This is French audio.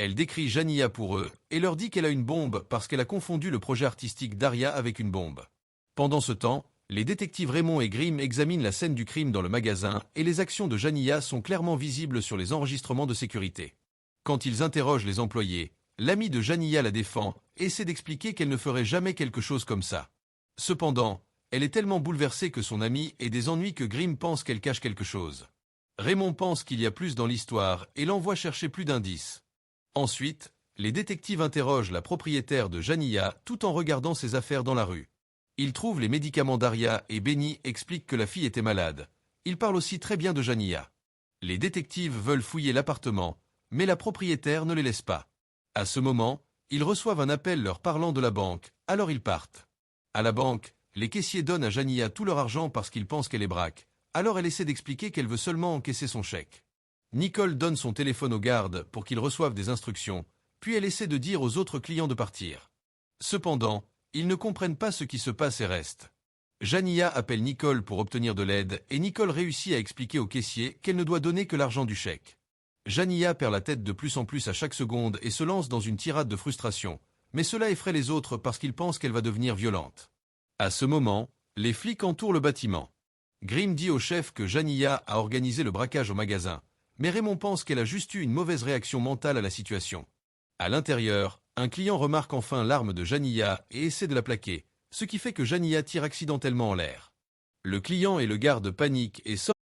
Elle décrit Jania pour eux et leur dit qu'elle a une bombe parce qu'elle a confondu le projet artistique d'Aria avec une bombe. Pendant ce temps, les détectives Raymond et Grimm examinent la scène du crime dans le magasin et les actions de Jania sont clairement visibles sur les enregistrements de sécurité. Quand ils interrogent les employés, l'amie de Jania la défend et essaie d'expliquer qu'elle ne ferait jamais quelque chose comme ça. Cependant, elle est tellement bouleversée que son amie ait des ennuis que Grimm pense qu'elle cache quelque chose. Raymond pense qu'il y a plus dans l'histoire et l'envoie chercher plus d'indices. Ensuite, les détectives interrogent la propriétaire de Jania tout en regardant ses affaires dans la rue. Ils trouvent les médicaments d'Aria et Benny explique que la fille était malade. Ils parlent aussi très bien de Jania. Les détectives veulent fouiller l'appartement, mais la propriétaire ne les laisse pas. À ce moment, ils reçoivent un appel leur parlant de la banque, alors ils partent. À la banque, les caissiers donnent à Jania tout leur argent parce qu'ils pensent qu'elle est braque, alors elle essaie d'expliquer qu'elle veut seulement encaisser son chèque. Nicole donne son téléphone aux gardes pour qu'ils reçoivent des instructions, puis elle essaie de dire aux autres clients de partir. Cependant, ils ne comprennent pas ce qui se passe et restent. Jania appelle Nicole pour obtenir de l'aide et Nicole réussit à expliquer au caissier qu'elle ne doit donner que l'argent du chèque. Jania perd la tête de plus en plus à chaque seconde et se lance dans une tirade de frustration, mais cela effraie les autres parce qu'ils pensent qu'elle va devenir violente. À ce moment, les flics entourent le bâtiment. Grimm dit au chef que Jania a organisé le braquage au magasin, mais Raymond pense qu'elle a juste eu une mauvaise réaction mentale à la situation. À l'intérieur, un client remarque enfin l'arme de Jania et essaie de la plaquer, ce qui fait que Jania tire accidentellement en l'air. Le client et le garde paniquent et sortent